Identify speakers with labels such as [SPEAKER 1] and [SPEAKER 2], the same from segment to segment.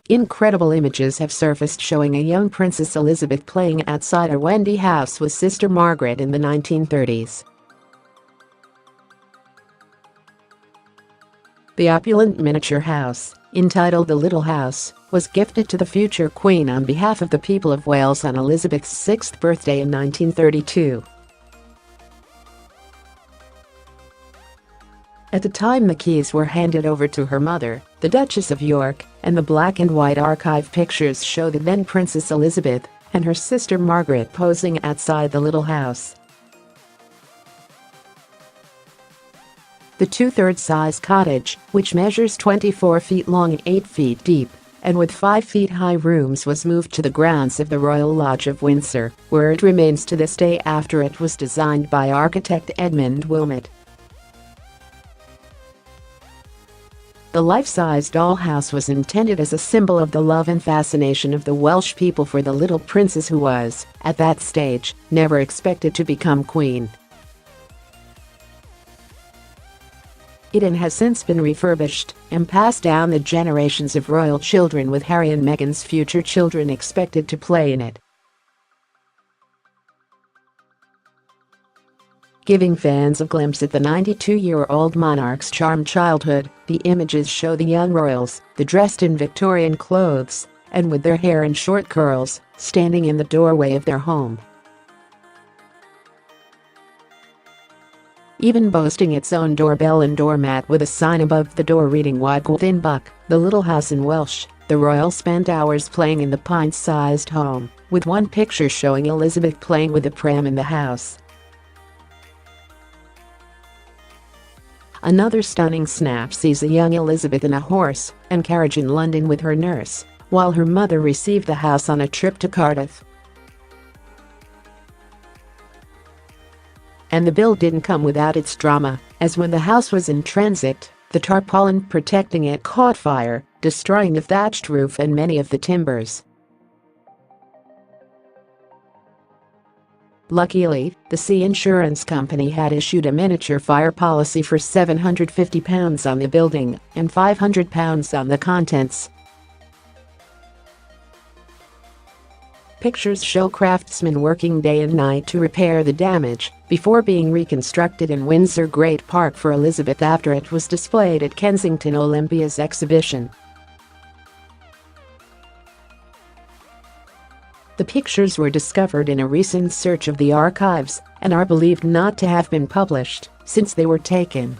[SPEAKER 1] Incredible images have surfaced showing a young Princess Elizabeth playing outside a Wendy house with sister Margaret in the 1930s. The opulent miniature house, entitled The Little House, was gifted to the future Queen on behalf of the people of Wales on Elizabeth's 6th birthday in 1932. At the time the keys were handed over to her mother, the Duchess of York, and the black and white archive pictures show the then Princess Elizabeth and her sister Margaret posing outside the little house. The 2/3 size cottage, which measures 24 feet long and 8 feet deep, and with 5 feet high rooms, was moved to the grounds of the Royal Lodge of Windsor, where it remains to this day after it was designed by architect Edmund Willmott. The life-size dollhouse was intended as a symbol of the love and fascination of the Welsh people for the little princess who was, at that stage, never expected to become queen. It has since been refurbished and passed down the generations of royal children, with Harry and Meghan's future children expected to play in it. Giving fans a glimpse at the 92-year-old monarch's charmed childhood, the images show the young royals, dressed in Victorian clothes and with their hair in short curls, standing in the doorway of their home. Even boasting its own doorbell and doormat with a sign above the door reading Y Bwthyn Bach, the little house in Welsh, the royals spent hours playing in the pint-sized home, with one picture showing Elizabeth playing with a pram in the house. Another stunning snap sees a young Elizabeth in a horse and carriage in London with her nurse, while her mother received the house on a trip to Cardiff. And the bill didn't come without its drama, as when the house was in transit, the tarpaulin protecting it caught fire, destroying the thatched roof and many of the timbers. Luckily, the insurance company had issued a miniature fire policy for £750 on the building and £500 on the contents. Pictures show craftsmen working day and night to repair the damage before being reconstructed in Windsor Great Park for Elizabeth after it was displayed at Kensington Olympia's exhibition. The pictures were discovered in a recent search of the archives and are believed not to have been published since they were taken.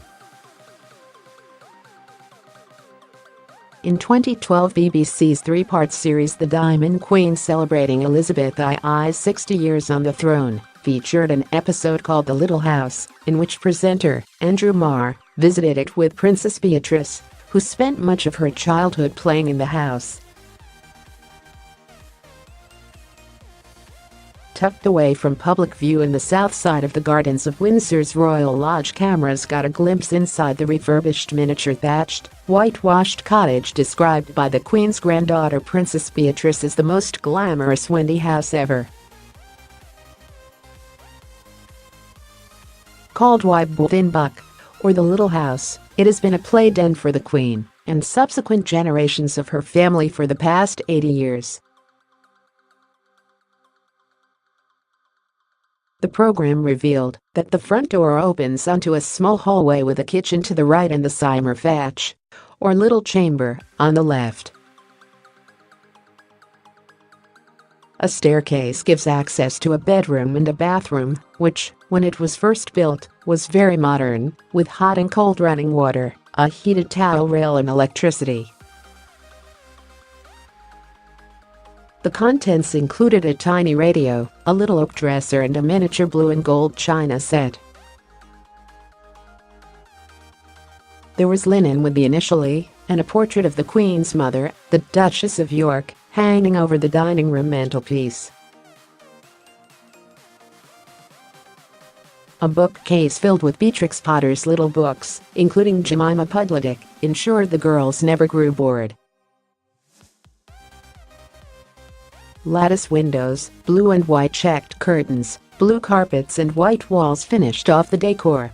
[SPEAKER 1] In 2012, BBC's three-part series The Diamond Queen, celebrating Elizabeth I's 60 years on the throne, featured an episode called The Little House, in which presenter Andrew Marr visited it with Princess Beatrice, who spent much of her childhood playing in the house. Tucked away from public view in the south side of the gardens of Windsor's Royal Lodge, cameras got a glimpse inside the refurbished miniature thatched, whitewashed cottage described by the Queen's granddaughter Princess Beatrice as the most glamorous Wendy house ever. Called Y Bwthyn Bach, or The Little House, it has been a play den for the Queen and subsequent generations of her family for the past 80 years. The program revealed that the front door opens onto a small hallway with a kitchen to the right and the cymer thatch, or little chamber, on the left. A staircase gives access to a bedroom and a bathroom, which, when it was first built, was very modern, with hot and cold running water, a heated towel rail and electricity. The contents included a tiny radio, a little oak dresser and a miniature blue and gold china set. There was linen with the initial E and a portrait of the Queen's mother, the Duchess of York, hanging over the dining room mantelpiece. A bookcase filled with Beatrix Potter's little books, including Jemima Puddledick, ensured the girls never grew bored. Lattice windows, blue and white checked curtains, blue carpets and white walls finished off the decor.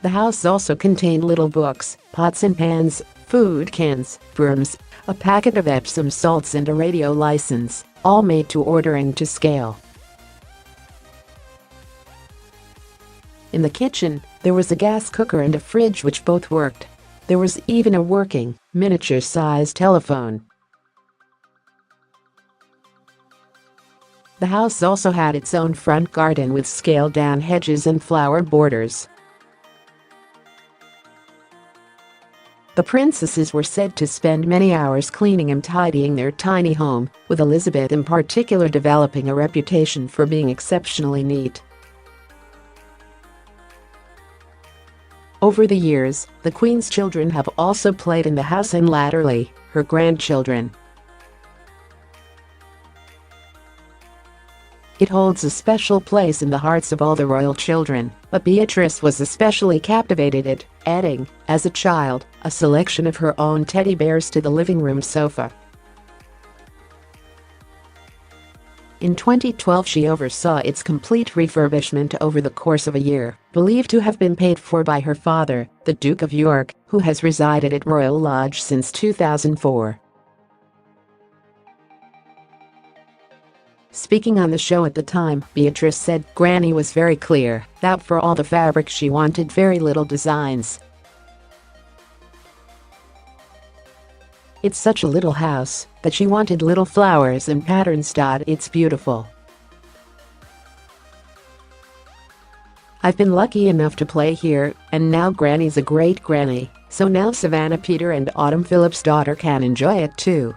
[SPEAKER 1] The house also contained little books, pots and pans, food cans, brooms, a packet of Epsom salts and a radio license, all made to order and to scale. In the kitchen, there was a gas cooker and a fridge which both worked. There was even a working, miniature-sized telephone. The house also had its own front garden with scaled-down hedges and flower borders. The princesses were said to spend many hours cleaning and tidying their tiny home, with Elizabeth in particular developing a reputation for being exceptionally neat. Over the years, the Queen's children have also played in the house and latterly, her grandchildren. It holds a special place in the hearts of all the royal children, but Beatrice was especially captivated it, adding, as a child, a selection of her own teddy bears to the living room sofa. In 2012 she oversaw its complete refurbishment over the course of a year, believed to have been paid for by her father, the Duke of York, who has resided at Royal Lodge since 2004. Speaking on the show at the time, Beatrice said Granny was very clear that for all the fabric she wanted very little designs. It's such a little house that she wanted little flowers and patterns. It's beautiful. I've been lucky enough to play here, and now Granny's a great granny, so now Savannah Peter and Autumn Phillips' daughter can enjoy it too.